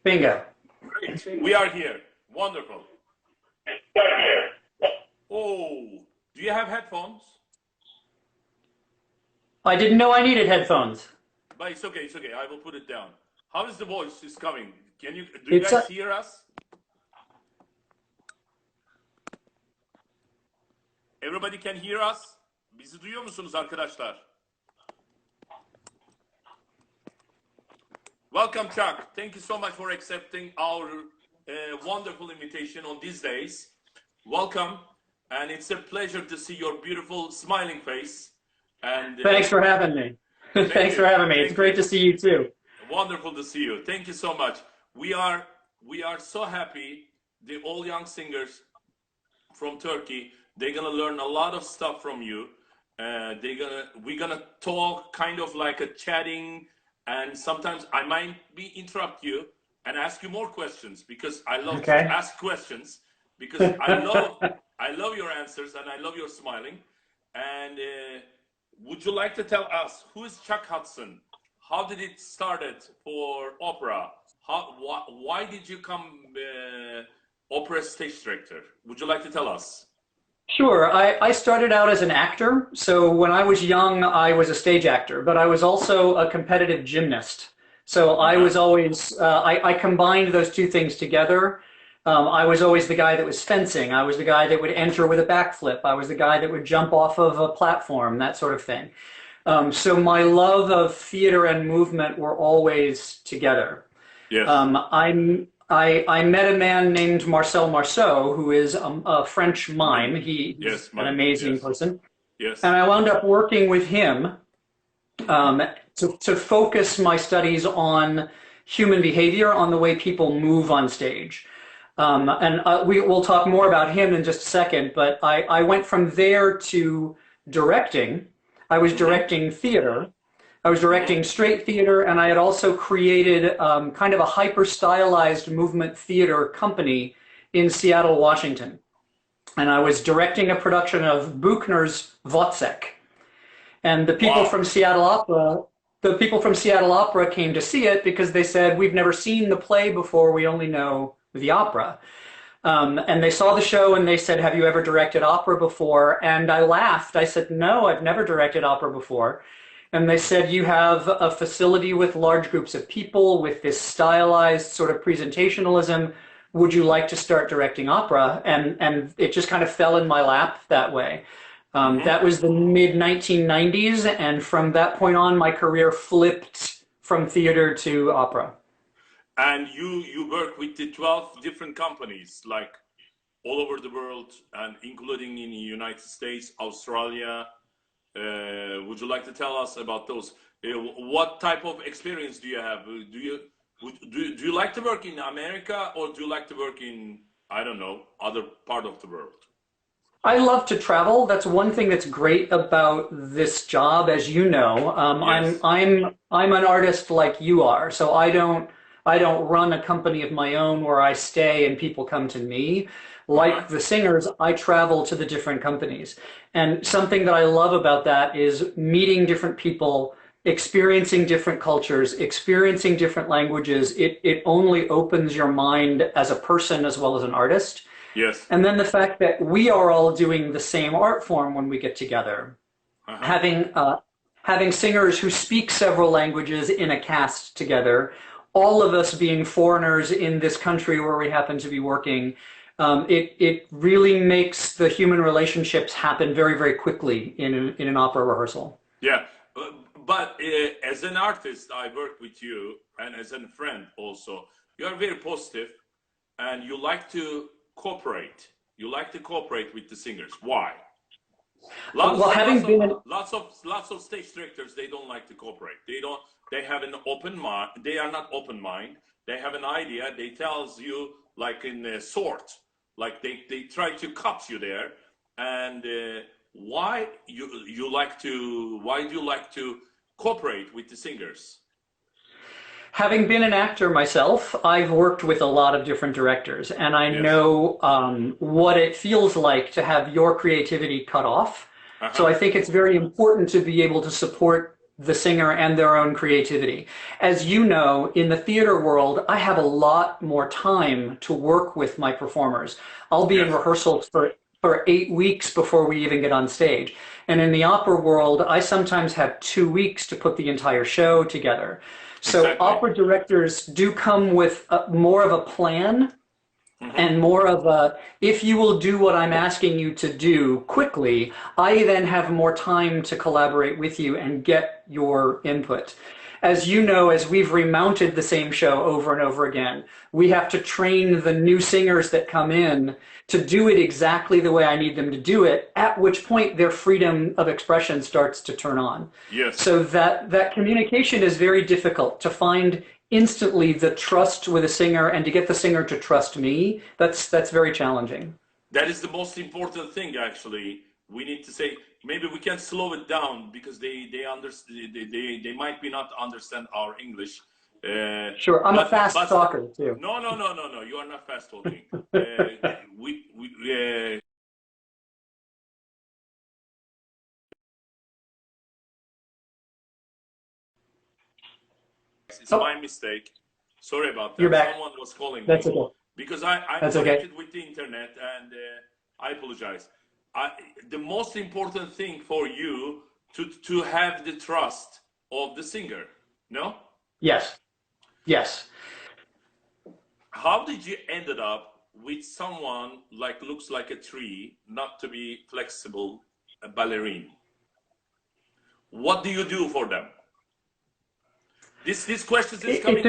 Bingo. Great. We are here. Wonderful. Oh, do you have headphones? I didn't know I needed headphones. But it's okay. It's okay. I will put it down. How is the voice is coming? Can you do you It's guys hear us? Everybody can hear us. Bizi duyuyor musunuz arkadaşlar? Welcome, Chuck. Thank you so much for accepting our wonderful invitation on these days. Welcome, and it's a pleasure to see your beautiful smiling face. And thanks for having me. Thanks for having me. It's great to see you too. Wonderful to see you. Thank you so much. We are so happy. The all young singers from Turkey, they're gonna learn a lot of stuff from you. We're gonna talk kind of like a chatting, and sometimes I might interrupt you and ask you more questions because I love to ask questions because I love your answers and I love your smiling. And would you like to tell us who is Chuck Hudson? How did it started for opera? Why did you come opera stage director? Would you like to tell us? Sure. I started out as an actor. So when I was young, I was a stage actor, but I was also a competitive gymnast. So I was always, I combined those two things together. I was always the guy that was fencing. I was the guy that would enter with a backflip. I was the guy that would jump off of a platform, that sort of thing. So my love of theater and movement were always together. Yes. I met a man named Marcel Marceau, who is a French mime. He's an amazing person. Yes. And I wound up working with him to focus my studies on human behavior, on the way people move on stage. We'll talk more about him in just a second, but I went from there to directing. I was directing theater. I was directing straight theater, and I had also created kind of a hyper-stylized movement theater company in Seattle, Washington. And I was directing a production of Buchner's Wozzeck. And the people from Seattle Opera came to see it because they said, we've never seen the play before, we only know the opera. And they saw the show and they said, have you ever directed opera before? And I laughed. I said, no, I've never directed opera before. And they said, you have a facility with large groups of people with this stylized sort of presentationalism. Would you like to start directing opera? And it just kind of fell in my lap that way. That was the mid-1990s. And from that point on, my career flipped from theater to opera. And you work with the 12 different companies, like all over the world, and including in the United States, Australia. Would you like to tell us about those? What type of experience do you have? Do you like to work in America, or do you like to work in, I don't know, other part of the world? I love to travel. That's one thing that's great about this job, as you know. Yes. I'm an artist like you are, so I don't run a company of my own where I stay and people come to me. Like the singers, I travel to the different companies. And something that I love about that is meeting different people, experiencing different cultures, experiencing different languages. It only opens your mind as a person as well as an artist. Yes. And then the fact that we are all doing the same art form when we get together. Having singers who speak several languages in a cast together, all of us being foreigners in this country where we happen to be working, it really makes the human relationships happen very, very quickly in an opera rehearsal. Yeah, but as an artist, I work with you, and as a friend also, you are very positive, and you like to cooperate. You like to cooperate with the singers. Why? Lots of stage directors, they don't like to cooperate. They have an open mind. They are not open mind. They have an idea. They tells you like in a sort, like they try to cut you there. And why do you like to cooperate with the singers? Having been an actor myself, I've worked with a lot of different directors, and I know what it feels like to have your creativity cut off. So I think it's very important to be able to support the singer and their own creativity. As you know, in the theater world, I have a lot more time to work with my performers. I'll be in Yes, rehearsals for 8 weeks before we even get on stage. And in the opera world, I sometimes have 2 weeks to put the entire show together. So exactly. opera directors do come with more of a plan and more of a, if you will do what I'm asking you to do quickly, I then have more time to collaborate with you and get your input. As you know, as we've remounted the same show over and over again, we have to train the new singers that come in to do it exactly the way I need them to do it, at which point their freedom of expression starts to turn on. Yes, So that communication is very difficult to find instantly the trust with a singer and to get the singer to trust me. That's very challenging. that is the most important thing. Actually, we need to say maybe we can slow it down because they understand they might be not understand our English. Sure, I'm a fast But talker too. no. You are not fast talking. We it's Oh, my mistake. Sorry about you're that. back. Someone was calling That's me okay. because I'm That's okay. connected with the internet and I apologize. I, the most important thing for you to have the trust of the singer, no? Yes. Yes. How did you ended up with someone like looks like a tree, not to be flexible, a ballerine? What do you do for them? This question is It's coming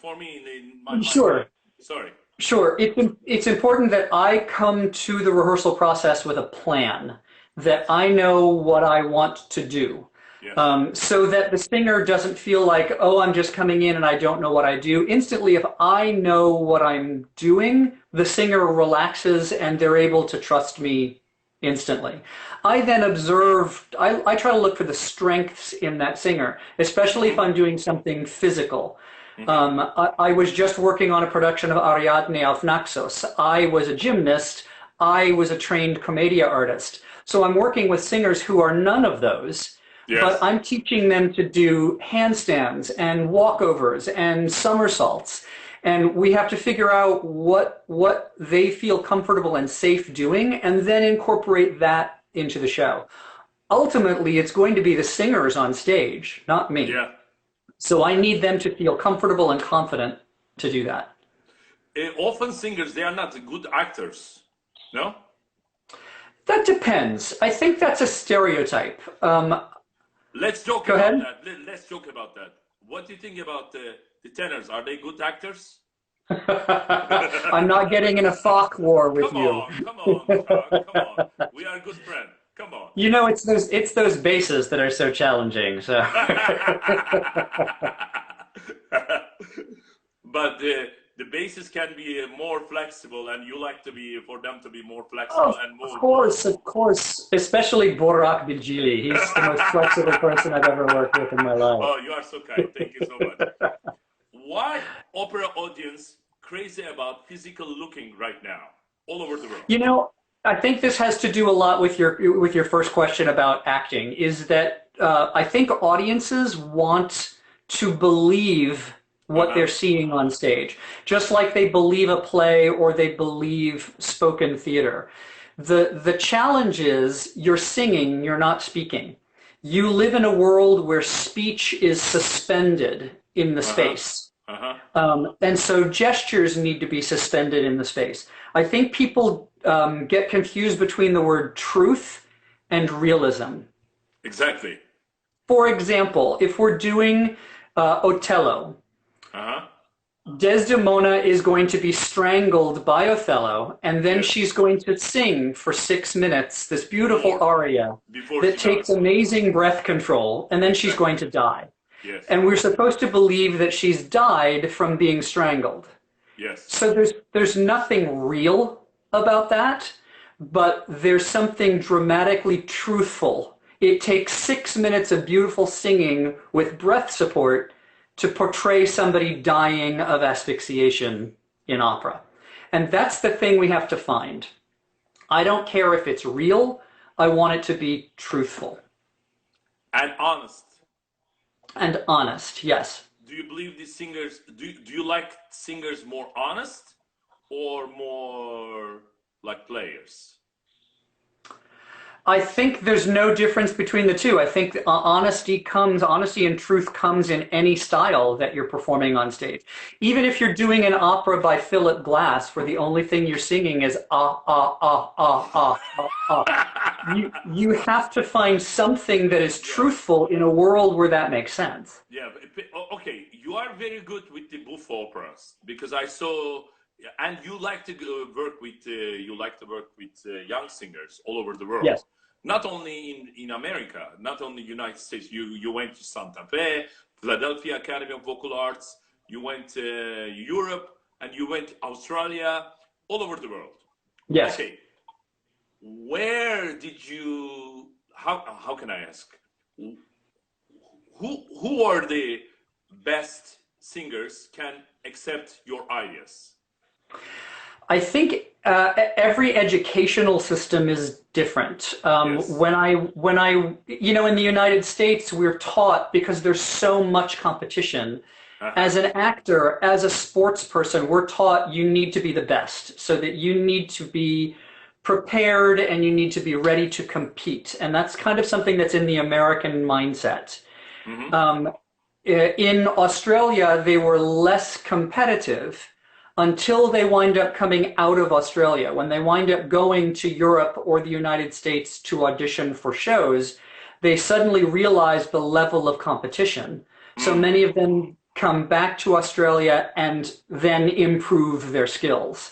for me in my mind. sure. Sorry. Sure. It's important that I come to the rehearsal process with a plan, that Yes. I know what I want to do, Yes. so that the singer doesn't feel like, oh, I'm just coming in and I don't know what I do. Instantly, if I know what I'm doing, the singer relaxes and they're able to trust me instantly. I then observe, I try to look for the strengths in that singer, especially if Mm-hmm. I'm doing something physical. Mm-hmm. I was just working on a production of Ariadne auf Naxos. I was a gymnast. I was a trained commedia artist. So I'm working with singers who are none of those, but Yes. I'm teaching them to do handstands and walkovers and somersaults. And we have to figure out what they feel comfortable and safe doing and then incorporate that into the show. Ultimately, it's going to be the singers on stage, not me. Yeah. So I need them to feel comfortable and confident to do that. Often singers they are not good actors. No. That depends. I think that's a stereotype. Let's joke Go about ahead. that. Let's joke about that. What do you think about the tenors? Are they good actors? I'm not getting in a Fock war with you. Come on, Burak, come on. We are good friends. Come on. You know, it's those bases that are so challenging. So But the bases can be more flexible, and you like to be for them to be more flexible of and move. of course, especially Burak Bilgili. He's the most flexible person I've ever worked with in my life. Oh, you are so kind. Thank you so much. Why opera audience crazy about physical looking right now all over the world? You know, I think this has to do a lot with your first question about acting. Is that I think audiences want to believe what Uh-huh. they're seeing on stage, just like they believe a play or they believe spoken theater. The challenge is you're singing, you're not speaking. You live in a world where speech is suspended in the Uh-huh. space. Uh-huh. And so gestures need to be suspended in the space. I think people get confused between the word truth and realism. Exactly. For example, if we're doing Otello, Uh-huh. Desdemona is going to be strangled by Othello, and then Yes. she's going to sing for 6 minutes this beautiful More aria before that she takes dies. amazing breath control, and then she's Exactly. going to die. Yes. And we're supposed to believe that she's died from being strangled. Yes. So there's nothing real about that, but there's something dramatically truthful. It takes 6 minutes of beautiful singing with breath support to portray somebody dying of asphyxiation in opera. And that's the thing we have to find. I don't care if it's real, I want it to be truthful. And honest. and honest. Yes. Do you believe the singers, do you like singers more honest or more like players? I think there's no difference between the two. I think honesty and truth comes in any style that you're performing on stage. Even if you're doing an opera by Philip Glass, where the only thing you're singing is ah, ah, ah, ah, ah, ah, ah. You have to find something that is Yeah, truthful in a world where that makes sense. yeah. Okay, you are very good with the buff operas because I saw, and you like to work with, you like to work with young singers all over the world. Yes. Not only in America, not only United States. You went to Santa Fe, Philadelphia Academy of Vocal Arts. You went to Europe, and you went Australia, all over the world. Yes. Okay, where did you? How can I ask? Who are the best singers can accept your ideas? I think every educational system is different. Yes. In the United States, we're taught because there's so much competition. Uh-huh. As an actor, as a sports person, we're taught you need to be the best, so that you need to be prepared and you need to be ready to compete. And that's kind of something that's in the American mindset. Mm-hmm. Um, in Australia, they were less competitive until they wind up coming out of Australia. When they wind up going to Europe or the United States to audition for shows, they suddenly realize the level of competition. So Mm. many of them come back to Australia and then improve their skills.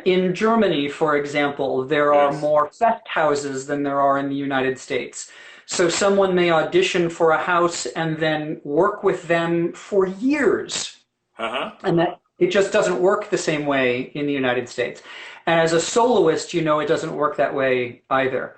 In Germany, for example, there are Yes. more fest houses than there are in the United States. So someone may audition for a house and then work with them for years, Uh-huh. and that it just doesn't work the same way in the United States. And as a soloist, it doesn't work that way either.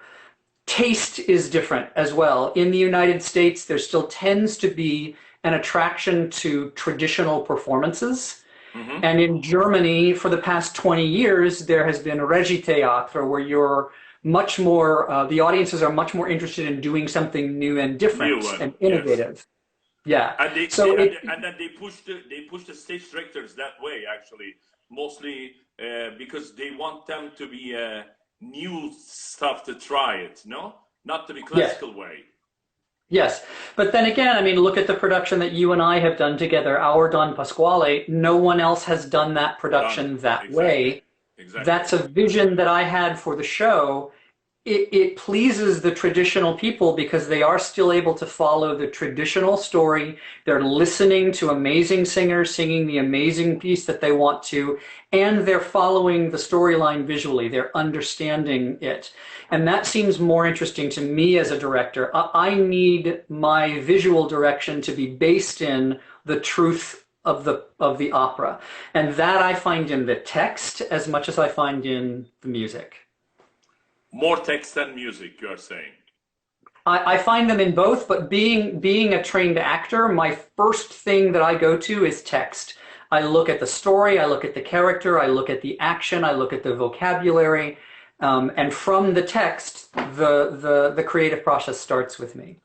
Taste is different as well. In the United States, there still tends to be an attraction to traditional performances. Mm-hmm. And in Germany, for the past 20 years, there has been Regietheater, where you're much more, the audiences are much more interested in doing something new and New different one. and Yes. innovative. Yeah. And So it, and then they push the stage directors that way actually, mostly because they want them to be new stuff to try it, no, not to be yes. classical way. Yes, but then again, I mean, look at the production that you and I have done together, our Don Pasquale. No one else has done that Done production that exactly, way. exactly. That's a vision that I had for the show. It pleases the traditional people because they are still able to follow the traditional story. They're listening to amazing singers singing the amazing piece that they want to, and they're following the storyline visually. They're understanding it. And that seems more interesting to me as a director. I need my visual direction to be based in the truth of the opera. And that I find in the text as much as I find in the music. More text than music, you are saying. I find them in both, but being a trained actor, my first thing that I go to is text. I look at the story, I look at the character, I look at the action, I look at the vocabulary, and from the text, the creative process starts with me.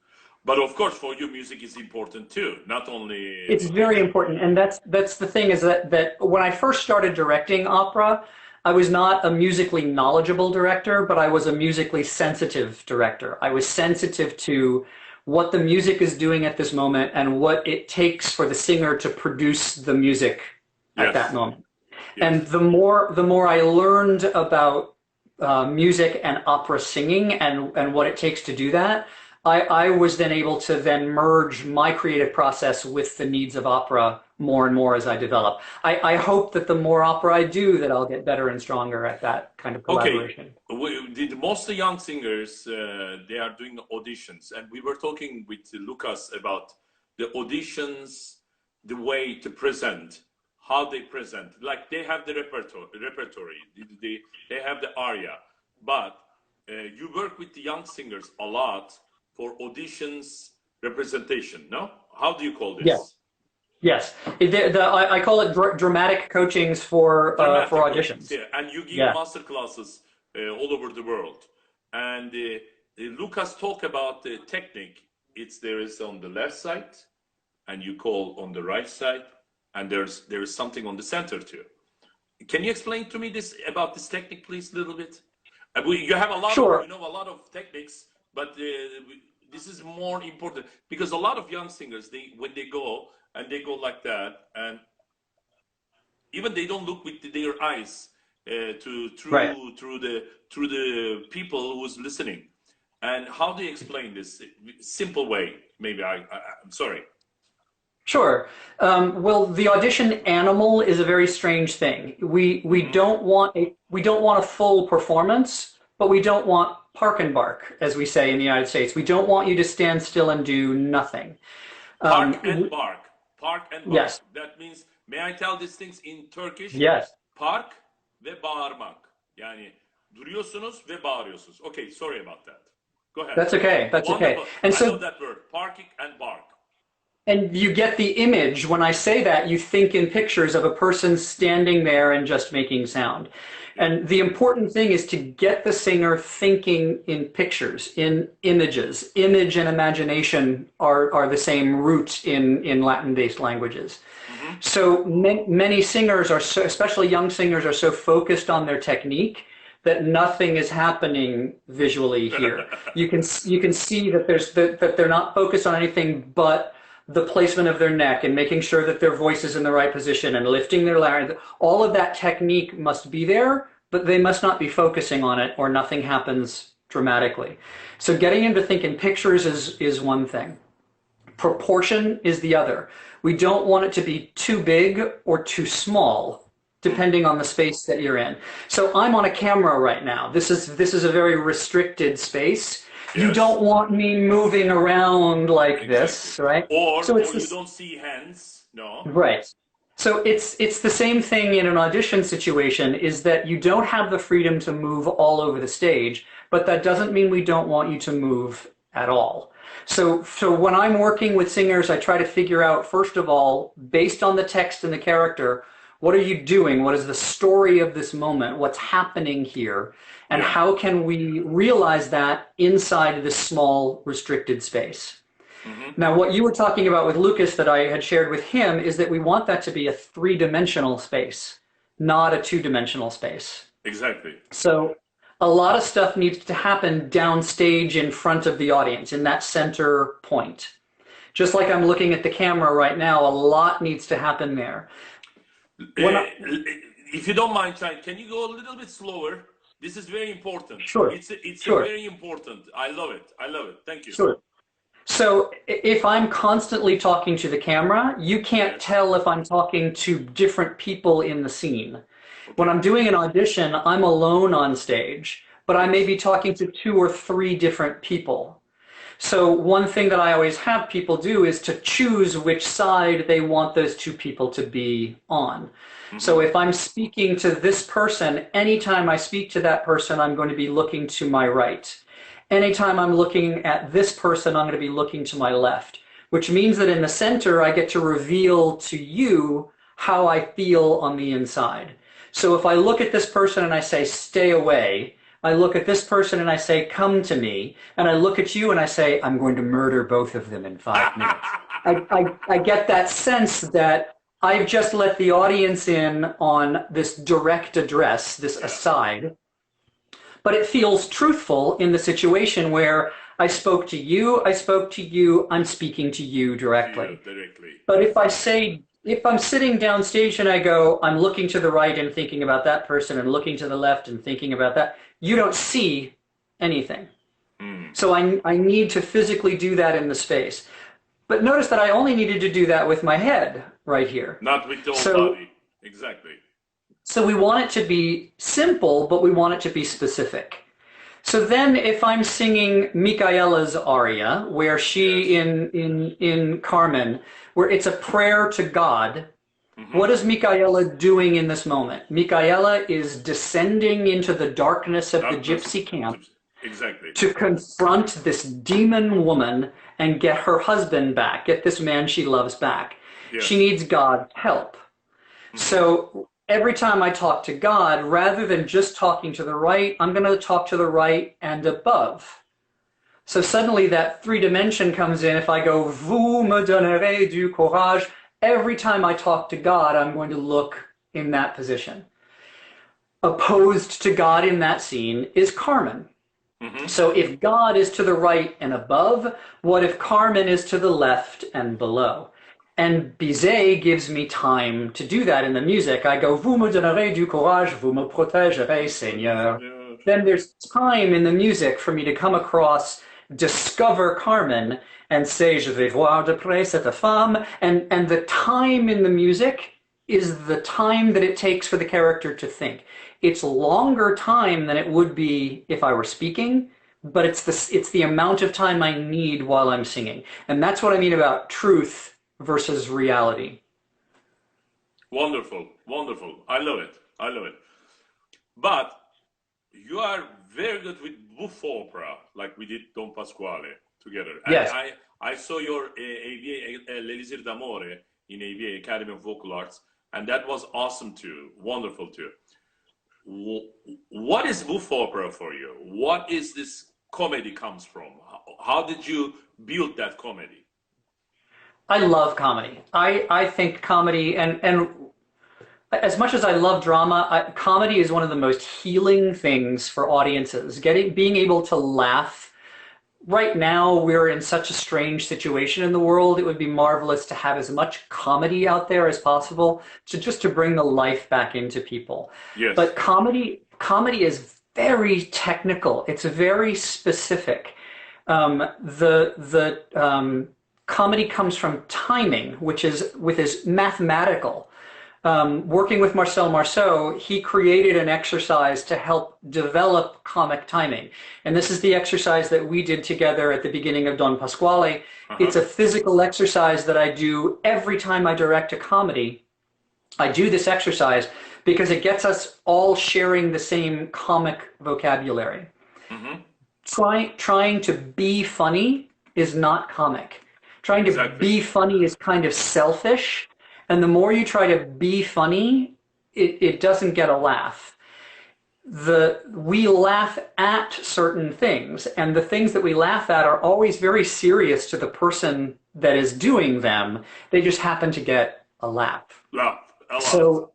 But of course, for you, music is important too, not only It's the very text. important, and that's the thing is that when I first started directing opera, I was not a musically knowledgeable director, but I was a musically sensitive director. I was sensitive to what the music is doing at this moment and what it takes for the singer to produce the music at that Yes, moment. And yes. the more I learned about music and opera singing and what it takes to do that, I was then able to then merge my creative process with the needs of opera more and more as I develop. I hope that the more opera I do, that I'll get better and stronger at that kind of Okay, collaboration. most young singers they are doing auditions, and we were talking with Lucas about the auditions, the way to present, how they present. Like they have the repertory, they have the aria, but you work with the young singers a lot for auditions, representation. No, how do you call Yes, this? yes. I call it dramatic coachings for Dramatic coachings, auditions. yeah, and you give Yeah. master classes all over the world. And Lucas talked about the technique. there is on the left side, and you call on the right side, and there is something on the center too. Can you explain to me this about this technique, please, a little bit? You have a lot of, Sure. you know, a lot of techniques, but this is more important because a lot of young singers, when they go and they go like that, and even they don't look with their eyes Right. through the people who's listening. And how do you explain this simple way? Maybe I'm sorry. Sure. Well, the audition animal is a very strange thing. We don't want a full performance, but we don't want park and bark, as we say in the United States. We don't want you to stand still and do nothing. Park and bark. Park and bark. Yes. That means, may I tell these things in Turkish? Yes. Park ve bağırmak. Yani duruyorsunuz ve bağırıyorsunuz. Okay, sorry about that. Go ahead. That's okay. That's okay. Wonderful. And I so, love that word, parking and bark. and you get the image. When I say that, you think in pictures of a person standing there and just making sound. And the important thing is to get the singer thinking in pictures, in images. Image and imagination are the same root in Latin-based languages. So many singers are so, especially young singers, are so focused on their technique that nothing is happening visually here. You can see that that they're not focused on anything but the placement of their neck and making sure that their voice is in the right position and lifting their larynx. All of that technique must be there, but they must not be focusing on it or nothing happens dramatically. So getting them to think in pictures is one thing. Proportion is the other. We don't want it to be too big or too small, depending on the space that you're in. So I'm on a camera right now. This is a very restricted space. You don't want me moving around like this, right? Or so it's you don't see hands, no? Right. So it's the same thing in an audition situation, is that you don't have the freedom to move all over the stage, but that doesn't mean we don't want you to move at all. So when I'm working with singers, I try to figure out, first of all, based on the text and the character, what are you doing? What is the story of this moment? What's happening here? And how can we realize that inside this small, restricted space? Now, what you were talking about with Lucas that I had shared with him is that we want that to be a three-dimensional space, not a two-dimensional space. Exactly. So a lot of stuff needs to happen downstage in front of the audience, in that center point. Just like I'm looking at the camera right now, a lot needs to happen there. If you don't mind, Chai, can you go a little bit slower? This is very important. Sure. It's sure. very important. I love it. I love it. Thank you. Sure. So if I'm constantly talking to the camera, you can't tell if I'm talking to different people in the scene. When I'm doing an audition, I'm alone on stage, but I may be talking to 2 or 3 different people. So one thing that I always have people do is to choose which side they want those 2 people to be on. So if I'm speaking to this person, anytime I speak to that person, I'm going to be looking to my right. Anytime I'm looking at this person, I'm going to be looking to my left, which means that in the center, I get to reveal to you how I feel on the inside. So if I look at this person and I say, stay away, I look at this person and I say, come to me, and I look at you and I say, I'm going to murder both of them in 5 minutes. I get that sense that I've just let the audience in on this direct address, this aside, but it feels truthful in the situation where I spoke to you, I'm speaking to you directly. But if I'm sitting downstage and I go, I'm looking to the right and thinking about that person and looking to the left and thinking about that, you don't see anything. So I need to physically do that in the space. But notice that I only needed to do that with my head right here. Not with the whole body. Exactly. So we want it to be simple, but we want it to be specific. So then if I'm singing Micaela's aria, where she in Carmen, where it's a prayer to God, what is Micaela doing in this moment? Micaela is descending into the darkness of the gypsy camp to confront this demon woman and get her husband back, get this man she loves back. She needs God's help. So every time I talk to God, rather than just talking to the right, I'm going to talk to the right and above. So suddenly that three dimension comes in. If I go, vous me donnerez du courage, every time I talk to God, I'm going to look in that position. Opposed to God in that scene is Carmen. Mm-hmm. So if God is to the right and above, what if Carmen is to the left and below? And Bizet gives me time to do that in the music. I go, vous me donnerez du courage, vous me protégerez, Seigneur. Then there's time in the music for me to come across, discover Carmen, and say, je vais voir de près cette femme. And the time in the music is the time that it takes for the character to think. It's longer time than it would be if I were speaking, but it's the amount of time I need while I'm singing. And that's what I mean about truth versus reality. Wonderful, wonderful. I love it. I love it. But you are very good with buff opera, like we did Don Pasquale together. And Yes. I saw your AVA, L'Elisir d'Amore in AVA, Academy of Vocal Arts, and that was awesome too, wonderful too. What is buff opera for you? What is this comedy comes from? How did you build that comedy? I love comedy. I think comedy and as much as I love drama, comedy is one of the most healing things for audiences. Being able to laugh. Right now, we're in such a strange situation in the world. It would be marvelous to have as much comedy out there as possible to bring the life back into people. Yes. But comedy is very technical. It's very specific. Comedy comes from timing, which is mathematical. Working with Marcel Marceau, he created an exercise to help develop comic timing. And this is the exercise that we did together at the beginning of Don Pasquale. It's a physical exercise that I do every time I direct a comedy. I do this exercise because it gets us all sharing the same comic vocabulary. Trying to be funny is not comic. Trying to be funny is kind of selfish. And the more you try to be funny, it doesn't get a laugh. We laugh at certain things, and the things that we laugh at are always very serious to the person that is doing them. They just happen to get a laugh. So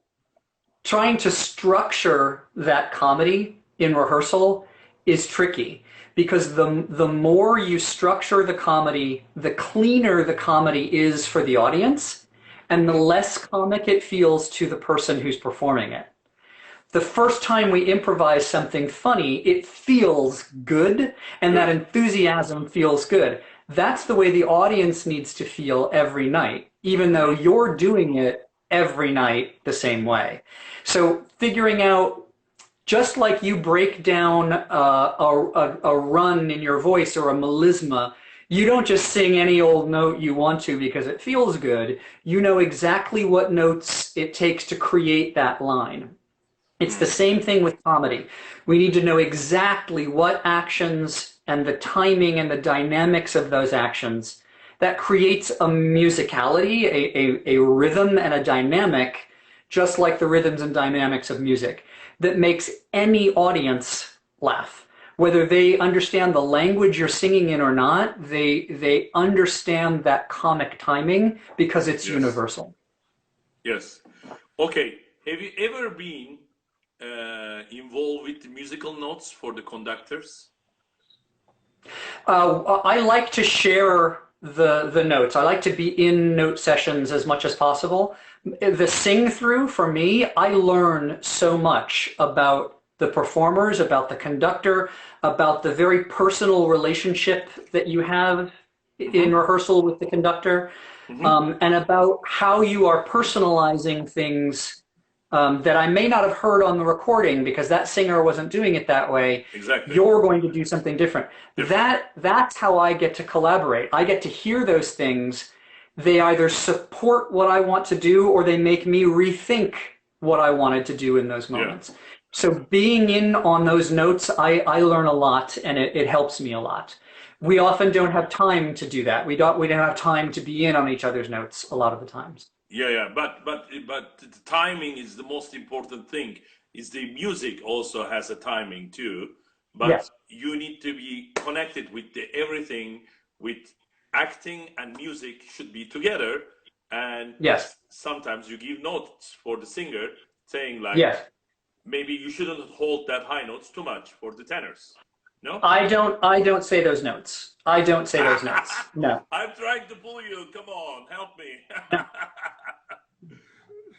trying to structure that comedy in rehearsal is tricky, because the more you structure the comedy, the cleaner the comedy is for the audience, and the less comic it feels to the person who's performing it. The first time we improvise something funny, it feels good, and that enthusiasm feels good. That's the way the audience needs to feel every night, even though you're doing it every night the same way. So figuring out, just like you break down a run in your voice or a melisma, you don't just sing any old note you want to because it feels good. You know exactly what notes it takes to create that line. It's the same thing with comedy. We need to know exactly what actions and the timing and the dynamics of those actions that creates a musicality, a rhythm and a dynamic, just like the rhythms and dynamics of music, that makes any audience laugh. Whether they understand the language you're singing in or not, they understand that comic timing because it's universal. Yes. Okay. Have you ever been involved with musical notes for the conductors? I like to share the notes. I like to be in note sessions as much as possible. The sing through, for me, I learn so much about the performers, about the conductor, about the very personal relationship that you have in rehearsal with the conductor, and about how you are personalizing things that I may not have heard on the recording because that singer wasn't doing it that way. Exactly. You're going to do something different. That's how I get to collaborate. I get to hear those things. They either support what I want to do or they make me rethink what I wanted to do in those moments. So being in on those notes, I learn a lot, and it helps me a lot. We often don't have time to do that. We don't have time to be in on each other's notes a lot of the times. Yeah. But the timing is the most important thing. Is the music also has a timing too. But Yes. you need to be connected with everything, with acting and music should be together. And Yes. sometimes you give notes for the singer saying like, Yes. maybe you shouldn't hold that high notes too much for the tenors. No? I don't say those notes. I don't say those notes. No. I'm trying to pull you. Come on, help me.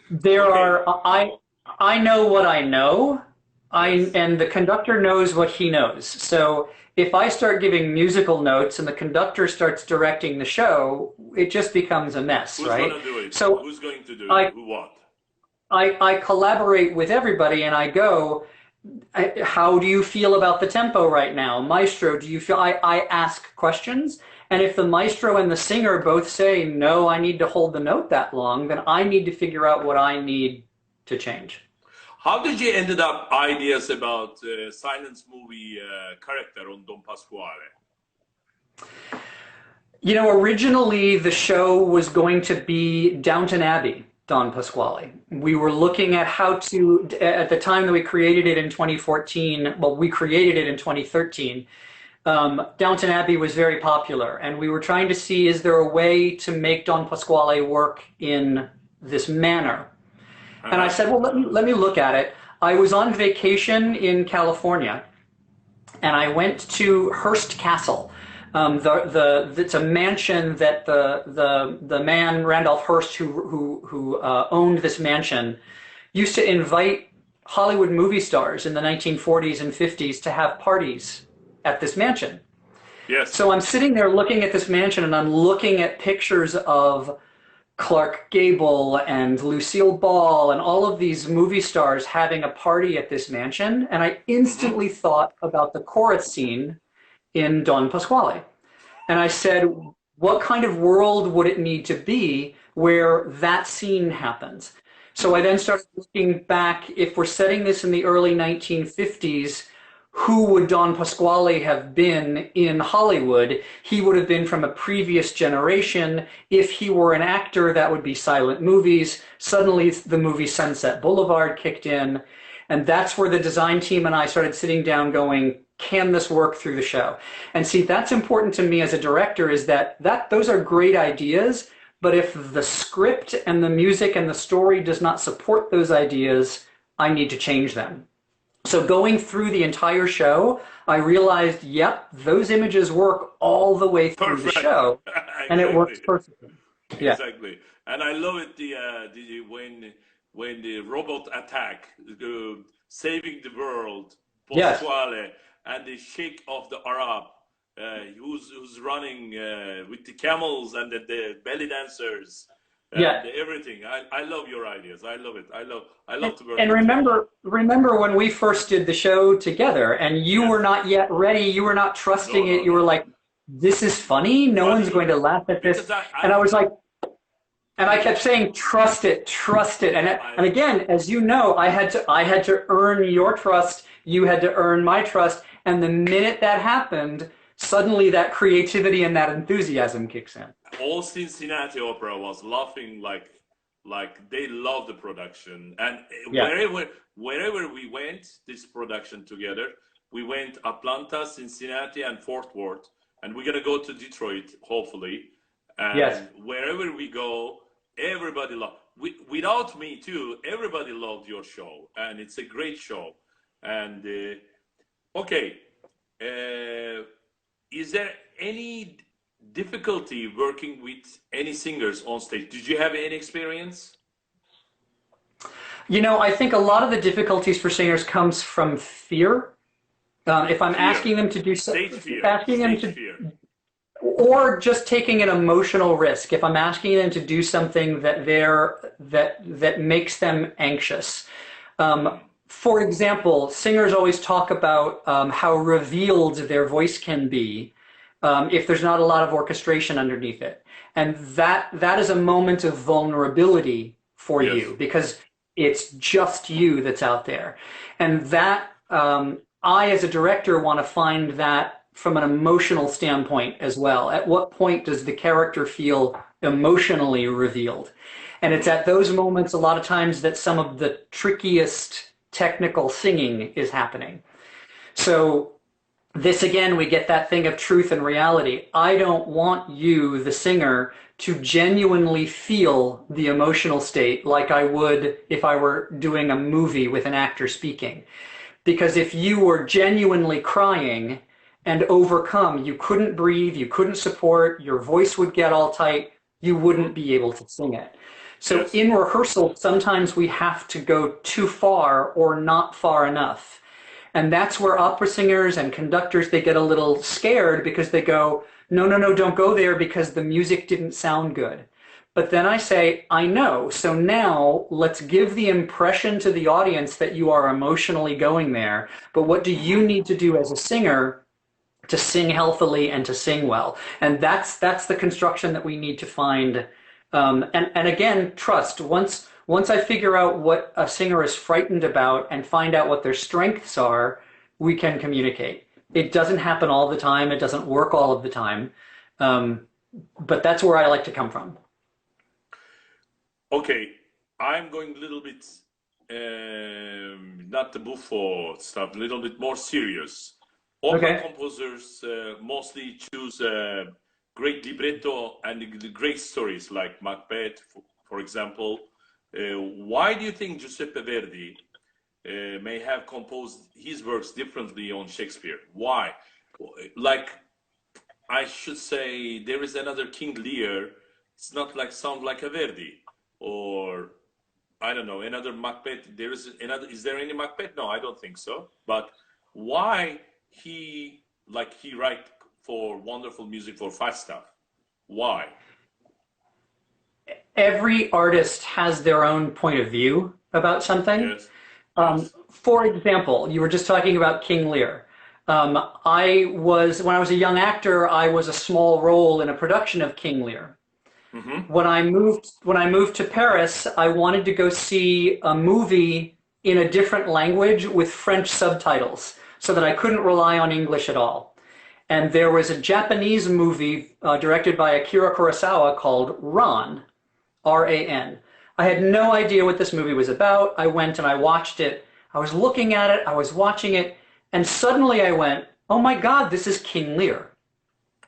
There Okay. are I know what I know. Yes. And the conductor knows what he knows. So if I start giving musical notes and the conductor starts directing the show, it just becomes a mess, Who's right? gonna do it? So Who's going to do it? I Who what? I collaborate with everybody and I go, how do you feel about the tempo right now? Maestro, do you feel I ask questions? And if the maestro and the singer both say, no, I need to hold the note that long, then I need to figure out what I need to change. How did you ended up ideas about silence movie character on Don Pasquale? You know, originally the show was going to be Downton Abbey, Don Pasquale. We were looking at how to, at the time that we created it in 2014, well, we created it in 2013. Downton Abbey was very popular, and we were trying to see, is there a way to make Don Pasquale work in this manner? And I Uh-huh. said, well, let me look at it. I was on vacation in California, and I went to Hearst Castle. It's a mansion that the man Randolph Hearst who owned this mansion used to invite Hollywood movie stars in the 1940s and 50s to have parties at this mansion. Yes. So I'm sitting there looking at this mansion and I'm looking at pictures of Clark Gable and Lucille Ball and all of these movie stars having a party at this mansion. And I Mm-hmm. instantly thought about the chorus scene in Don Pasquale. And I said, what kind of world would it need to be where that scene happens? So I then started looking back, if we're setting this in the early 1950s, who would Don Pasquale have been in Hollywood? He would have been from a previous generation. If he were an actor, that would be silent movies. Suddenly the movie Sunset Boulevard kicked in. And that's where the design team and I started sitting down going, can this work through the show? And see, that's important to me as a director, is that those are great ideas, but if the script and the music and the story does not support those ideas, I need to change them. So going through the entire show, I realized, yep, those images work all the way through the Perfect. show, and it works Exactly. perfectly. Yeah. Exactly. And I love it when the robot attack, saving the world, Yes. Pasquale, and the Sheikh of the Arab, who's running with the camels and the belly dancers Yeah. and everything. I love your ideas. I love it. I love to work And with you. remember when we first did the show together and you were Yes. not yet ready, you were not No, trusting it, no, you were no. like, this is funny, no one's Funny going to laugh at this. because I And I I was like, and I kept because saying, trust it, trust it. And I again, as you know, I had to earn your trust, you had to earn my trust. And the minute that happened, suddenly that creativity and that enthusiasm kicks in. all Cincinnati Opera was laughing like they love the production, and Yeah. wherever we went this production together, we went Atlanta, Cincinnati, and Fort Worth, and we're gonna go to Detroit hopefully, Yes. and wherever we go, everybody loved. Without me too, everybody loved your show, and it's a great show. And okay, uh, is there any difficulty working with any singers on stage? Did you have any experience? You know, I think a lot of the difficulties for singers comes from fear. If I'm Fear, asking them to do so, stage fear, asking them stage to, fear. or just taking an emotional risk. If I'm asking them to do something that makes them anxious. For example, singers always talk about how revealed their voice can be if there's not a lot of orchestration underneath it, and that is a moment of vulnerability for Yes. you because it's just you that's out there, and that I, as a director, want to find that from an emotional standpoint as well. At what point does the character feel emotionally revealed? And it's at those moments, a lot of times, that some of the trickiest technical singing is happening. So this again, we get that thing of truth and reality. I don't want you, the singer, to genuinely feel the emotional state like I would if I were doing a movie with an actor speaking. Because if you were genuinely crying and overcome, you couldn't breathe, you couldn't support, your voice would get all tight, you wouldn't be able to sing it. So Yes. in rehearsal, sometimes we have to go too far or not far enough. And that's where opera singers and conductors, they get a little scared because they go, no, no, no, don't go there because the music didn't sound good. But then I say, I know. So now let's give the impression to the audience that you are emotionally going there. But what do you need to do as a singer to sing healthily and to sing well? And that's the construction that we need to find. And again, trust. Once I figure out what a singer is frightened about and find out what their strengths are, we can communicate. It doesn't happen all the time. It doesn't work all of the time. But that's where I like to come from. Okay, I'm going a little bit, not the buffo stuff, a little bit more serious. Opera Okay. composers mostly choose great libretto and the great stories like Macbeth, for example. Why do you think Giuseppe Verdi may have composed his works differently on Shakespeare? Why? Like, I should say, there is another King Lear. It's not like sound like a Verdi, or I don't know, another Macbeth. There is another. Is there any Macbeth? No, I don't think so. But why he write for wonderful music for Falstaff? Why? Every artist has their own point of view about something. Yes, yes. For example, you were just talking about King Lear. When I was a young actor, I was a small role in a production of King Lear. Mm-hmm. When I moved to Paris, I wanted to go see a movie in a different language with French subtitles so that I couldn't rely on English at all. And there was a Japanese movie directed by Akira Kurosawa called Ran, R-A-N. I had no idea what this movie was about. I went and I watched it. I was looking at it, I was watching it, and suddenly I went, "Oh my God, this is King Lear."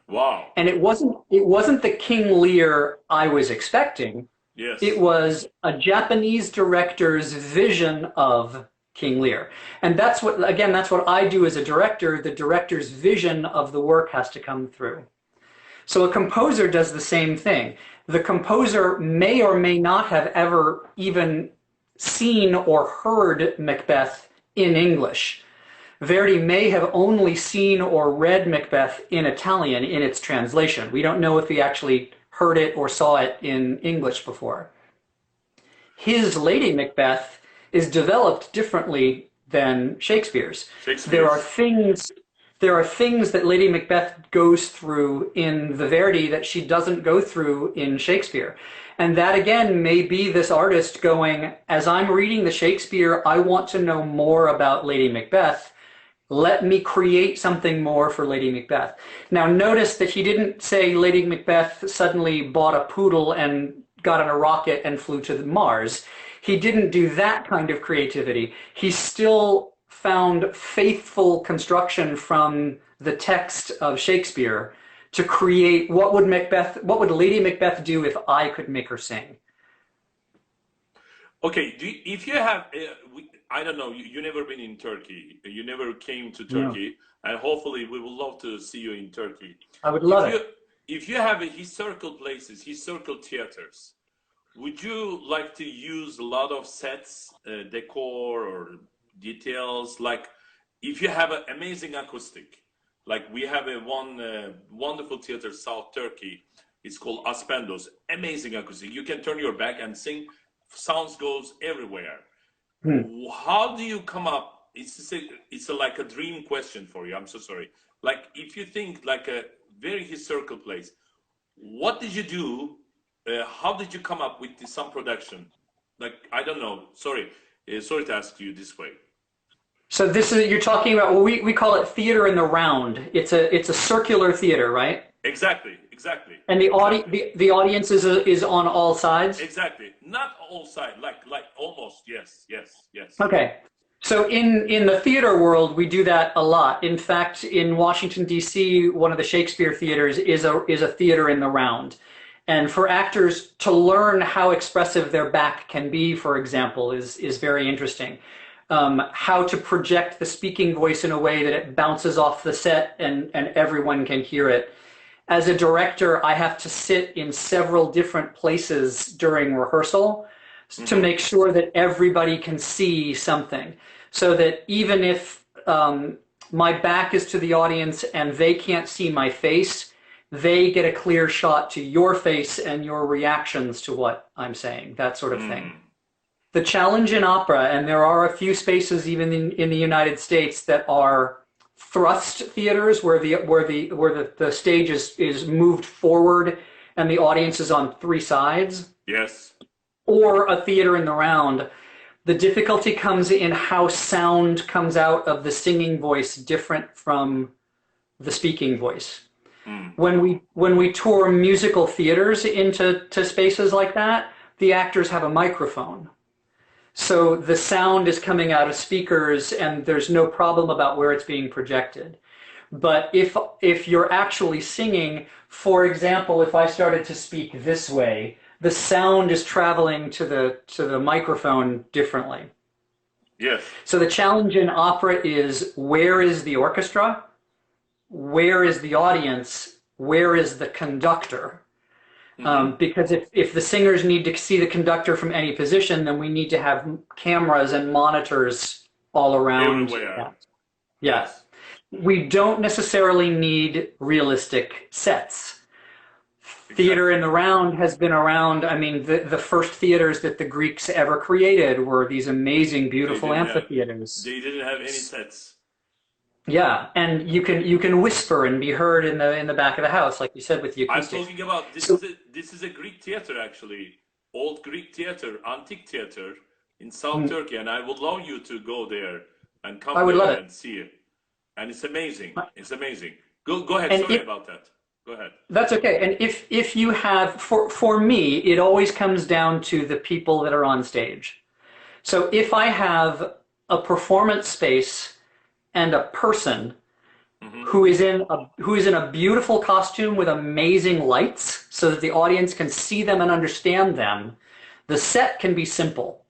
Wow. And it wasn't the King Lear I was expecting. It Yes. was a Japanese director's vision of King Lear. And that's what I do as a director. The director's vision of the work has to come through. So a composer does the same thing. The composer may or may not have ever even seen or heard Macbeth in English. Verdi may have only seen or read Macbeth in Italian in its translation. We don't know if he actually heard it or saw it in English before. His Lady Macbeth is developed differently than Shakespeare's. There are Shakespeare's. things there are things that Lady Macbeth goes through in the Verdi that she doesn't go through in Shakespeare. And that again may be this artist going, as I'm reading the Shakespeare, I want to know more about Lady Macbeth. Let me create something more for Lady Macbeth. Now notice that he didn't say Lady Macbeth suddenly bought a poodle and got on a rocket and flew to Mars. He didn't do that kind of creativity. He still found faithful construction from the text of Shakespeare to create what would Lady Macbeth do if I could make her sing? Okay, if you have, I don't know, you never been in Turkey, you never came to No, Turkey, and hopefully we would love to see you in Turkey. I would If love you it. if you have a historical places, historical theaters, would you like to use a lot of sets, decor, or details? Like, if you have an amazing acoustic, like we have a one wonderful theater, South Turkey. It's called Aspendos. Amazing acoustic. You can turn your back and sing. Sounds goes everywhere. Hmm. How do you come up? Like a dream question for you. I'm so sorry. Like, if you think like a very historical place, what did you do? How did you come up with the some production? Like, I don't know. Sorry, sorry to ask you this way. So this is you're talking about well, we call it theater in the round. It's a circular theater, right? Exactly, exactly, And the audi exactly, the audience is on all sides. exactly. Not all side. Like almost. Yes, yes, yes. Okay. So in the theater world, we do that a lot. In fact, in Washington, D.C., one of the Shakespeare theaters is a theater in the round. And for actors to learn how expressive their back can be, for example, is very interesting. How to project the speaking voice in a way that it bounces off the set and everyone can hear it. As a director, I have to sit in several different places during rehearsal to Hmm. make sure that everybody can see something. So that even if my back is to the audience and they can't see my face, they get a clear shot to your face and your reactions to what I'm saying, that sort of thing. Hmm. The challenge in opera, and there are a few spaces even in the United States that are thrust theaters where the stage is moved forward and the audience is on three sides, Yes. or a theater in the round. The difficulty comes in how sound comes out of the singing voice different from the speaking voice. Hmm. When we tour musical theaters into spaces like that, the actors have a microphone. So the sound is coming out of speakers and there's no problem about where it's being projected. But if you're actually singing, for example, if I started to speak this way, the sound is traveling to the microphone differently. Yes. So the challenge in opera is, where is the orchestra? Where is the audience? Where is the conductor? Hmm. Because if the singers need to see the conductor from any position, then we need to have cameras and monitors all around Everywhere. that. Yeah. Yes. We don't necessarily need realistic sets. Theater Exactly. in the round has been around. I mean, the first theaters that the Greeks ever created were these amazing, They beautiful didn't have amphitheaters. they didn't have any sets. Yeah, and you can whisper and be heard in the back of the house, like you said, with the I'm acoustics. talking about So this is a Greek theater actually, old Greek theater, antique theater in South mm, Turkey, and I would love you to go there and I come would love there it. and see it. And it's amazing. It's amazing. Go ahead. And Sorry if about that. Go ahead. That's okay. And if you have, for me, it always comes down to the people that are on stage. So if I have a performance space and a person Hmm. who is in a beautiful costume with amazing lights so that the audience can see them and understand them, the set can be simple.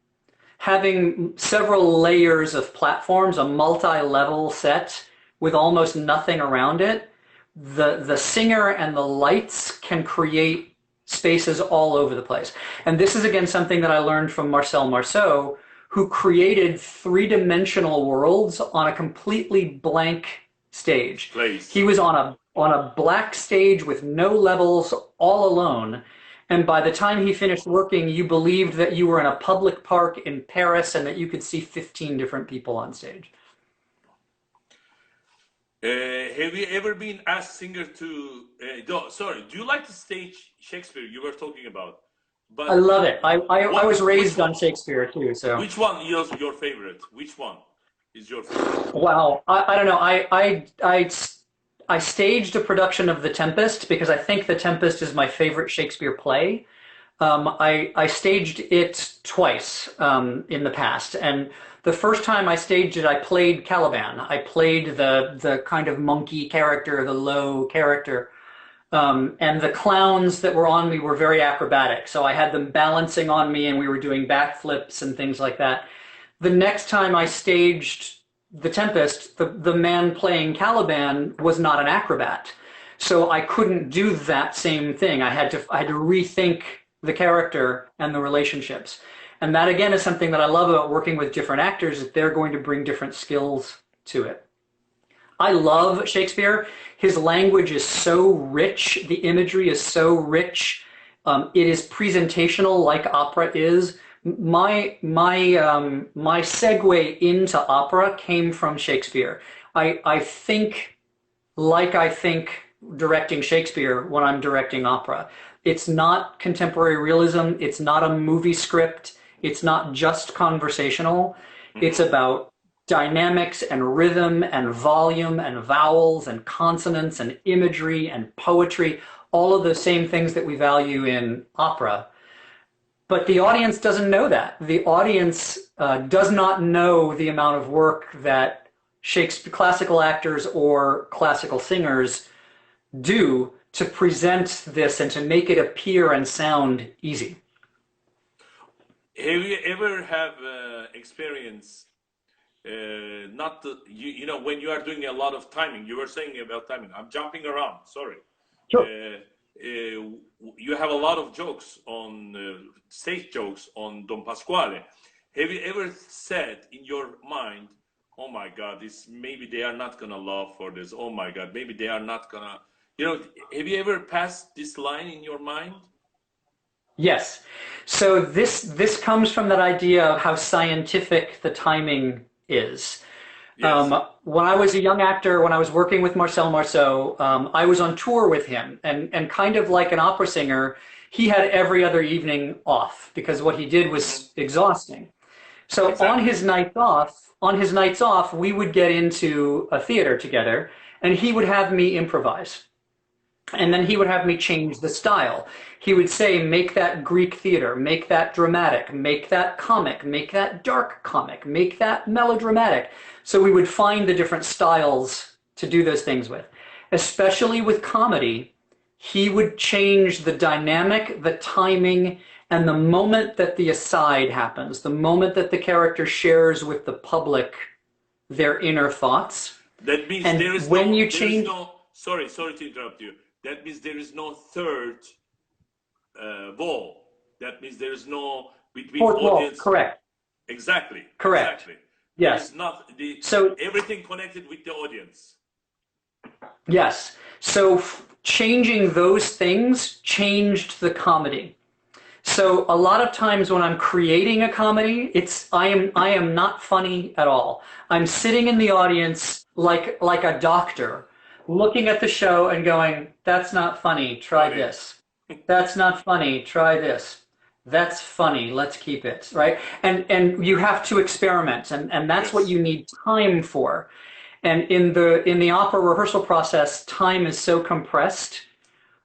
Having several layers of platforms, a multi-level set with almost nothing around it, the singer and the lights can create spaces all over the place. And this is again something that I learned from Marcel Marceau, who created three-dimensional worlds on a completely blank stage. He Place. was on a black stage with no levels, all alone. And by the time he finished working, you believed that you were in a public park in Paris and that you could see 15 different people on stage. Have you ever been asked singer to? Sorry. Do you like to stage Shakespeare? You were talking about, I but love it. I was which raised one? on Shakespeare too, so Which one is your favorite? Which one is your favorite? wow. I don't know. I staged a production of The Tempest because I think The Tempest is my favorite Shakespeare play. I staged it twice in the past, and the first time I staged it, I played Caliban. I played the kind of monkey character, the low character, and the clowns that were on me were very acrobatic. So I had them balancing on me, and we were doing backflips and things like that. The next time I staged The Tempest, the man playing Caliban was not an acrobat. So I couldn't do that same thing. I had to rethink the character and the relationships. And that again is something that I love about working with different actors, that they're going to bring different skills to it. I love Shakespeare. His language is so rich, the imagery is so rich. It is presentational like opera is. My segue into opera came from Shakespeare. I think like I think directing Shakespeare when I'm directing opera. It's not contemporary realism. It's not a movie script. It's not just conversational. It's Hmm. about dynamics and rhythm and volume and vowels and consonants and imagery and poetry, all of the same things that we value in opera. But the audience doesn't know that. The audience does not know the amount of work that Shakespeare, classical actors or classical singers do to present this and to make it appear and sound easy. Have you ever have experience not the you know when you are doing a lot of timing? You were saying about timing. I'm jumping around. Sorry. Sure. You have a lot of jokes on stage jokes on Don Pasquale. Have you ever said in your mind, "Oh my God, this maybe they are not gonna laugh for this. Oh my God, maybe they are not gonna." You know, have you ever passed this line in your mind? Yes. So this comes from that idea of how scientific the timing is. Yes. When I was a young actor, when I was working with Marcel Marceau, I was on tour with him, and kind of like an opera singer, he had every other evening off because what he did was exhausting. So Exactly. on his nights off, we would get into a theater together, and he would have me improvise. And then he would have me change the style. He would say, make that Greek theater, make that dramatic, make that comic, make that dark comic, make that melodramatic. So we would find the different styles to do those things with. Especially with comedy, he would change the dynamic, the timing, and the moment that the aside happens, the moment that the character shares with the public their inner thoughts. That means And there is when you there is change no, sorry, sorry to interrupt you. That means there is no third wall. That means there is no between fourth wall, audience. correct, Exactly, correct. exactly. There Yes. is not the So, everything connected with the audience. yes. So changing those things changed the comedy. So a lot of times when I'm creating a comedy, I am not funny at all. I'm sitting in the audience like a doctor, looking at the show and going, "That's not funny. Try Got it. this. That's not funny. Try this. That's funny. Let's keep it." Right? And you have to experiment, and that's what Yes. you need time for. And in the opera rehearsal process, time is so compressed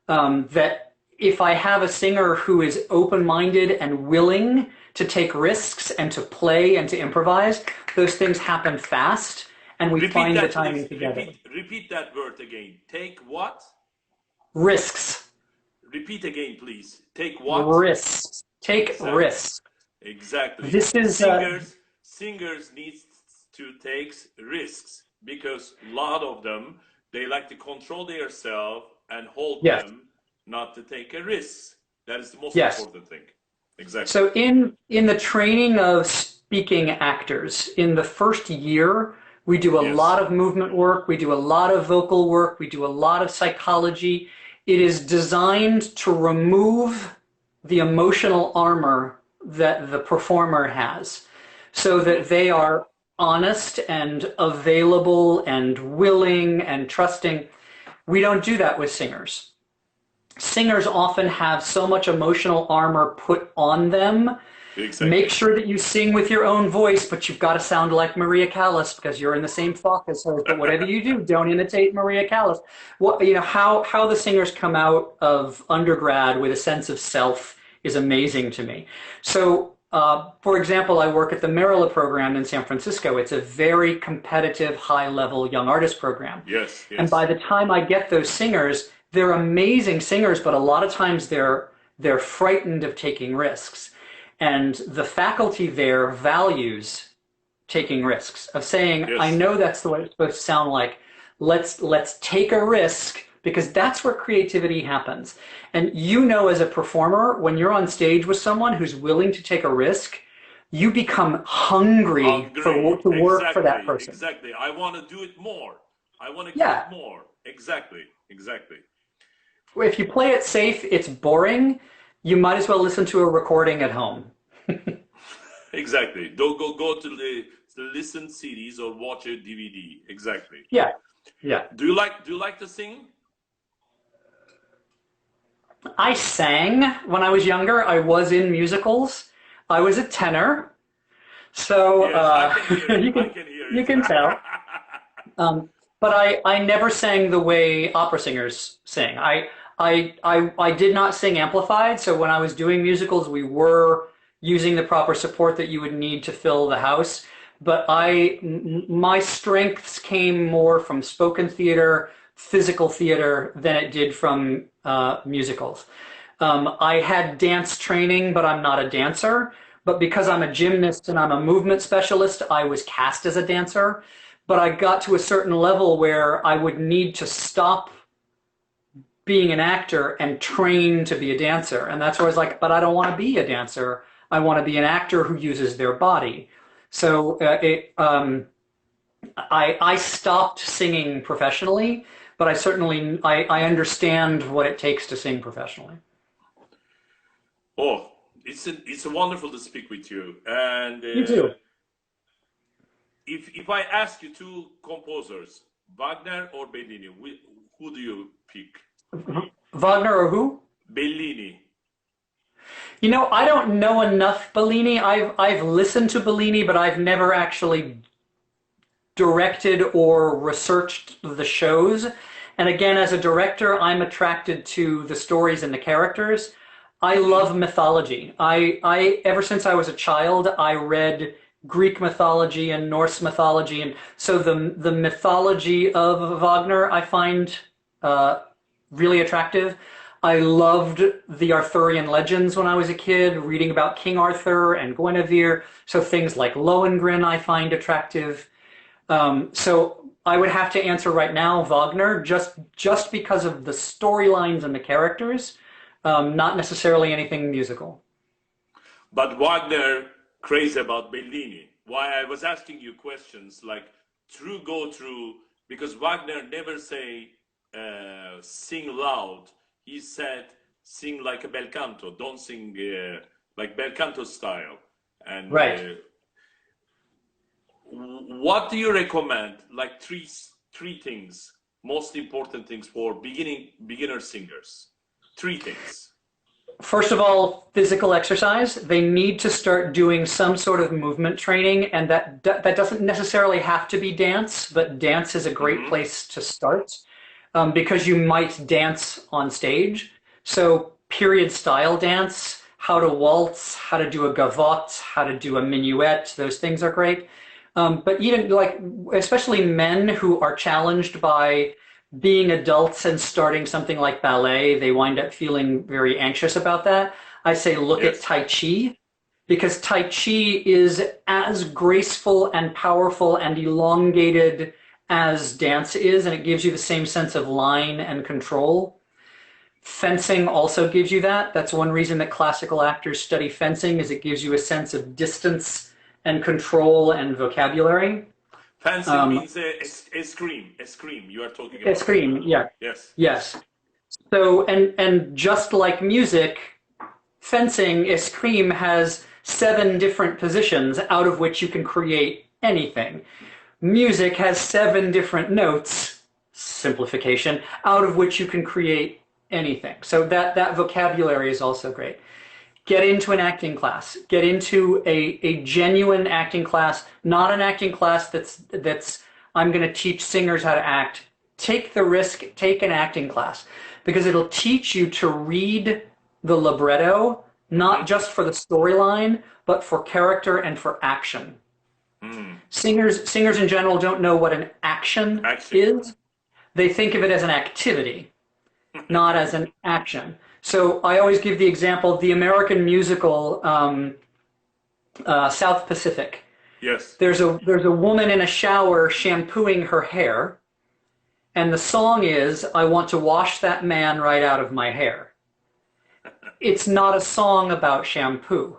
that if I have a singer who is open-minded and willing to take risks and to play and to improvise, those things happen fast, and we Repeat find the that, please. timing together. Repeat that word again. Take what? Risks, Repeat again, please. Take what? risks, take Exactly. risks. Exactly. This is Singers needs to take risks because a lot of them they like to control themselves and hold yes, them not to take a risk. That is the most yes. important thing. Exactly. So in the training of speaking actors, in the first year, we do a Yes. lot of movement work, we do a lot of vocal work, we do a lot of psychology. It is designed to remove the emotional armor that the performer has so that they are honest and available and willing and trusting. We don't do that with singers. Singers often have so much emotional armor put on them. Make Exactly. sure that you sing with your own voice, but you've got to sound like Maria Callas because you're in the same flock as her. But whatever you do, don't imitate Maria Callas. What, how the singers come out of undergrad with a sense of self is amazing to me. So, for example, I work at the Marilla program in San Francisco. It's a very competitive, high-level young artist program. Yes. And by Yes. the time I get those singers, they're amazing singers, but a lot of times they're frightened of taking risks. And the faculty there values taking risks, of saying, I Yes. know that's the way it's supposed to sound like. Let's take a risk because that's where creativity happens. And you know as a performer, when you're on stage with someone who's willing to take a risk, you become hungry Hungry. to work for that Exactly. person. Exactly. I want to do it more. I want to give it Yeah. more. Exactly. Exactly. If you play it safe, it's boring. You might as well listen to a recording at home. Exactly. Don't go to the listen series or watch a DVD. Exactly. Yeah, yeah. Do you like to sing? I sang when I was younger. I was in musicals. I was a tenor, so Yes, I can hear it. you I can can hear you it. can tell. But I never sang the way opera singers sing. I did not sing amplified, so when I was doing musicals, we were using the proper support that you would need to fill the house. But my strengths came more from spoken theater, physical theater, than it did from musicals. I had dance training, but I'm not a dancer. But because I'm a gymnast and I'm a movement specialist, I was cast as a dancer. But I got to a certain level where I would need to stop being an actor and train to be a dancer. And that's where I was like, but I don't want to be a dancer. I want to be an actor who uses their body. So I stopped singing professionally, but I understand what it takes to sing professionally. Oh, it's wonderful to speak with you. And You too. if I ask you two composers, Wagner or Bellini, who do you pick? Wagner or who? Bellini. You know, I don't know enough Bellini. I've listened to Bellini, but I've never actually directed or researched the shows. And again, as a director, I'm attracted to the stories and the characters. I love mythology. I ever since I was a child, I read Greek mythology and Norse mythology, and so the mythology of Wagner I find really attractive. I loved the Arthurian legends when I was a kid, reading about King Arthur and Guinevere. So things like Lohengrin I find attractive. So I would have to answer right now Wagner, just because of the storylines and the characters, not necessarily anything musical. But Wagner crazy about Bellini. Why I was asking you questions like go through, because Wagner never say sing loud. He said sing like a bel canto. Don't sing like bel canto style. And Right. what do you recommend? Like three things, most important things for beginner singers. Three things. First of all, physical exercise. They need to start doing some sort of movement training, and that doesn't necessarily have to be dance, but dance is a great Mm-hmm. place to start because you might dance on stage. So period style dance, how to waltz, how to do a gavotte, how to do a minuet, those things are great. But even like, especially men who are challenged by being adults and starting something like ballet, they wind up feeling very anxious about that. I say look at Yes. Tai Chi, because Tai Chi is as graceful and powerful and elongated as dance is, and it gives you the same sense of line and control. Fencing also gives you that. That's one reason that classical actors study fencing, is it gives you a sense of distance and control and vocabulary. Fencing Um, means a scream. A scream. You are talking about. Eskrima, yeah, Yes. yes. So, and just like music, fencing, eskrima has 7 different positions out of which you can create anything. Music has 7 different notes, simplification, out of which you can create anything. So that vocabulary is also great. Get into an acting class. Get into a genuine acting class, not an acting class that's I'm going to teach singers how to act. Take the risk, take an acting class, because it'll teach you to read the libretto, not just for the storyline, but for character and for action. Mm. Singers in general don't know what an action Action. is. They think of it as an activity, not as an action. So I always give the example, the American musical South Pacific. Yes. There's a woman in a shower shampooing her hair, and the song is, I want to wash that man right out of my hair. It's not a song about shampoo.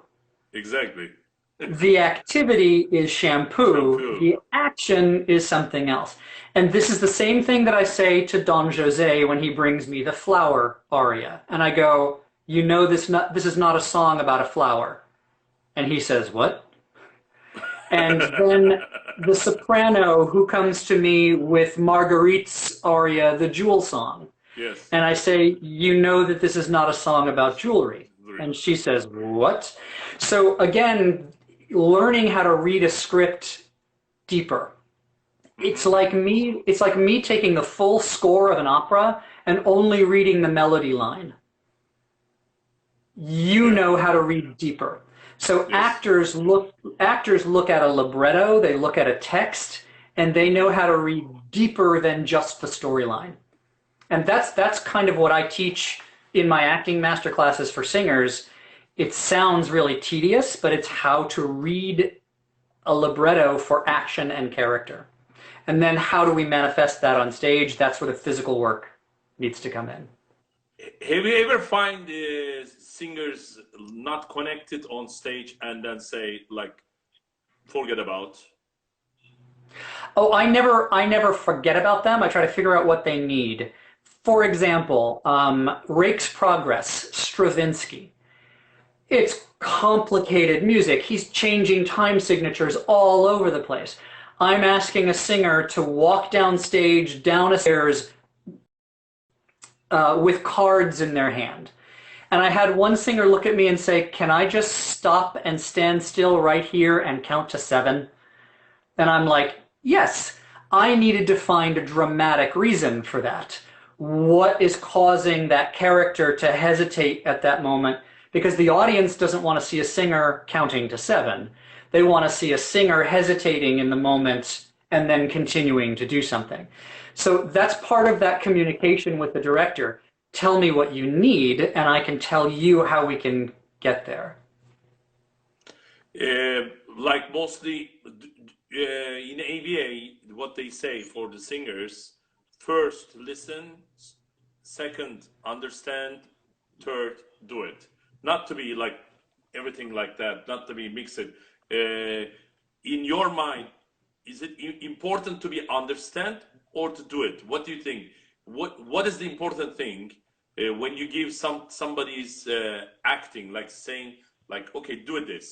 Exactly. The activity is shampoo. Shampoo. The action is something else. And this is the same thing that I say to Don Jose when he brings me the flower aria. And I go, you know, this is not a song about a flower. And he says, what? And then the soprano who comes to me with Marguerite's aria, the Jewel Song. Yes. And I say, you know that this is not a song about jewelry. And she says, what? So again, learning how to read a script deeper. It's like me taking the full score of an opera and only reading the melody line. You Yeah. know how to read deeper. So Yes. actors look at a libretto, they look at a text, and they know how to read deeper than just the storyline. And that's kind of what I teach in my acting master classes for singers. It sounds really tedious, but it's how to read a libretto for action and character. And then how do we manifest that on stage? That's where the physical work needs to come in. Have you ever find singers not connected on stage and then say like forget about? Oh, I never forget about them. I try to figure out what they need. For example, Rake's Progress, Stravinsky. It's complicated music. He's changing time signatures all over the place. I'm asking a singer to walk down stage, down a stairs, with cards in their hand. And I had one singer look at me and say, "Can I just stop and stand still right here and count to 7?" And I'm like, yes, I needed to find a dramatic reason for that. What is causing that character to hesitate at that moment? Because the audience doesn't want to see a singer counting to 7. They want to see a singer hesitating in the moment and then continuing to do something. So that's part of that communication with the director. Tell me what you need, and I can tell you how we can get there. Like mostly in ABA, what they say for the singers: first listen, second understand, third do it. Not to be like everything like that, not to be mixed. In your mind, is it important to be understand or to do it? What do you think? What is the important thing when you give somebody's acting, like saying like, okay, do this?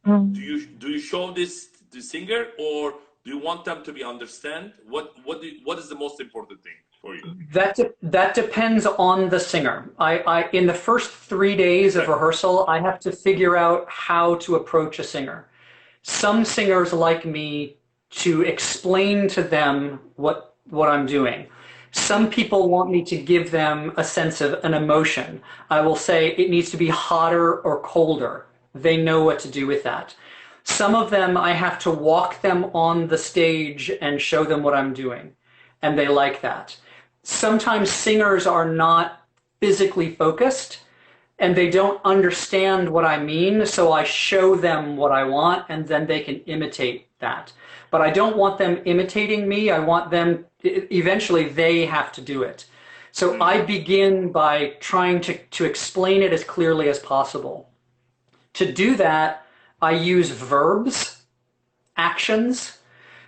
Do you show this to the singer, or do you want them to be understand? What is the most important thing for you? That depends on the singer. I in the first 3 days of Okay. rehearsal, I have to figure out how to approach a singer. Some singers like me to explain to them what I'm doing. Some people want me to give them a sense of an emotion. I will say it needs to be hotter or colder. They know what to do with that. Some of them I have to walk them on the stage and show them what I'm doing, and they like that. Sometimes singers are not physically focused and they don't understand what I mean, so I show them what I want and then they can imitate that. But I don't want them imitating me. I want them, eventually they have to do it. So I begin by trying to explain it as clearly as possible. To do that, I use verbs, actions.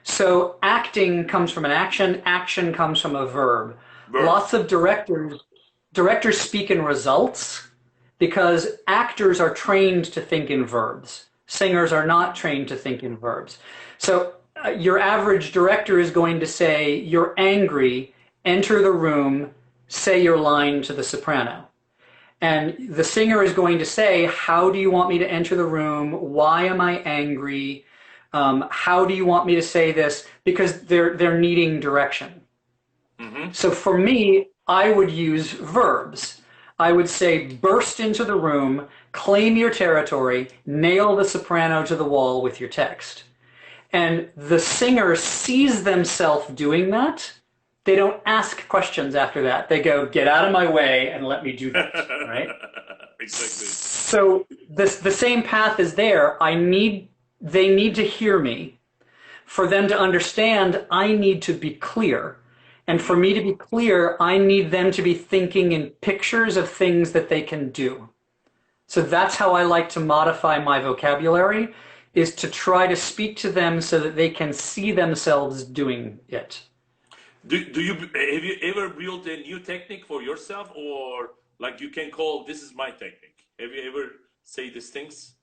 So acting comes from an action, action comes from a verb. Verb. Lots of directors speak in results because actors are trained to think in verbs. Singers are not trained to think in verbs. So your average director is going to say, "You're angry, enter the room, say your line to the soprano." And the singer is going to say, "How do you want me to enter the room? Why am I angry? How do you want me to say this?" Because they're needing direction. Mm-hmm. So for me, I would use verbs. I would say, burst into the room, claim your territory, nail the soprano to the wall with your text. And the singer sees themselves doing that. They don't ask questions after that. They go, "Get out of my way and let me do that," right? Exactly. So the same path is there. They need to hear me. For them to understand, I need to be clear. And for me to be clear, I need them to be thinking in pictures of things that they can do. So that's how I like to modify my vocabulary, is to try to speak to them so that they can see themselves doing it. Do you have you ever built a new technique for yourself, or like you can call this is my technique? Have you ever say these things?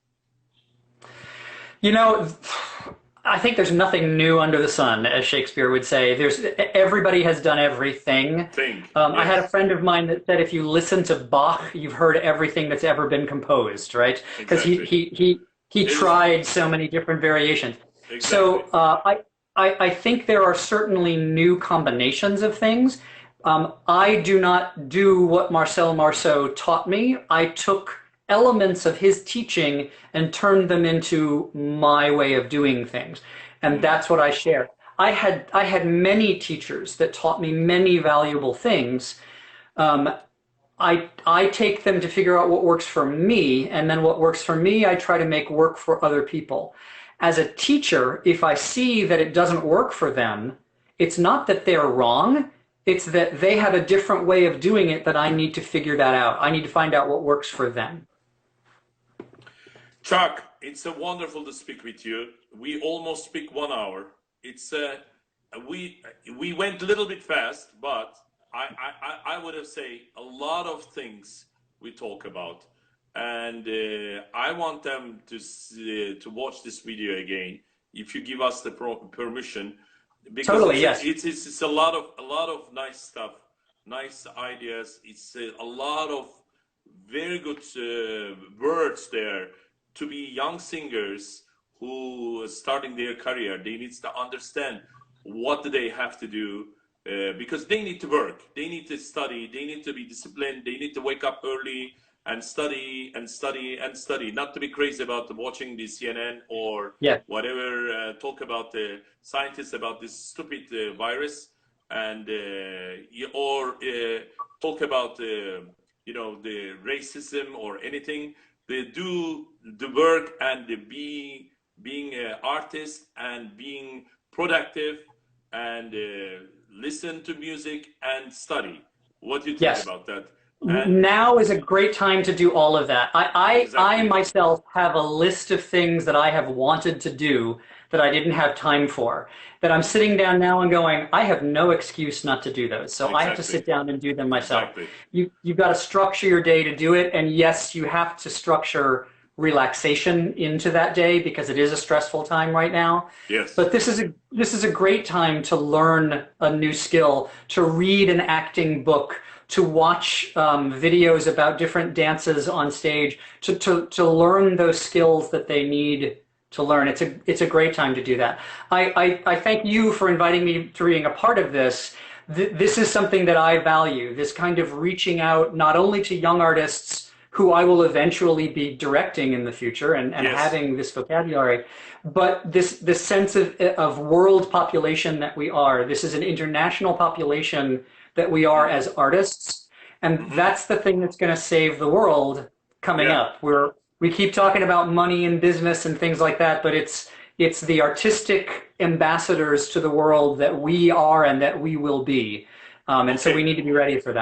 You know, I think there's nothing new under the sun, as Shakespeare would say. Everybody has done everything. Think. I had a Yes. friend of mine that said if you listen to Bach, you've heard everything that's ever been composed, right? Because Exactly. he It is tried so many different variations. So exactly. I think there are certainly new combinations of things. I do not do what Marcel Marceau taught me. I took elements of his teaching and turned them into my way of doing things. And Mm. that's what I share. I had many teachers that taught me many valuable things. Um, I take them to figure out what works for me, and then what works for me, I try to make work for other people. As a teacher, if I see that it doesn't work for them, it's not that they're wrong, it's that they have a different way of doing it that I need to figure that out. I need to find out what works for them. Chuck, it's a wonderful to speak with you. We almost speak 1 hour. It's we went a little bit fast, but I would have say a lot of things we talk about, and I want them to watch this video again if you give us the permission, because Totally, yes. it's a lot of nice stuff, nice ideas. It's a lot of very good words there to be young singers who are starting their career. They need to understand what do they have to do, because they need to work, they need to study, they need to be disciplined, they need to wake up early and study and study and study, not to be crazy about watching the CNN or Yeah. whatever, talk about the scientists about this stupid virus, and or talk about the racism or anything. They do the work and being an artist and being productive, and listen to music and study. What do you think Yes. about that? And Now is a great time to do all of that. I exactly, myself have a list of things that I have wanted to do that I didn't have time for, that I'm sitting down now and going, I have no excuse not to do those. So I have to exactly, sit down and do them myself. exactly. You've got to structure your day to do it. And yes, you have to structure relaxation into that day because it is a stressful time right now. Yes. But this is a great time to learn a new skill, to read an acting book, to watch videos about different dances on stage, to learn those skills that they need to learn. It's a great time to do that. I thank you for inviting me to being a part of this. This is something that I value, this kind of reaching out not only to young artists who I will eventually be directing in the future and Yes. having this vocabulary, but this sense of world population that we are. This is an international population that we are Hmm. as artists, and Hmm. that's the thing that's going to save the world coming Yeah. up. We keep talking about money and business and things like that, but it's the artistic ambassadors to the world that we are and that we will be. And so we Okay. need to be ready for that.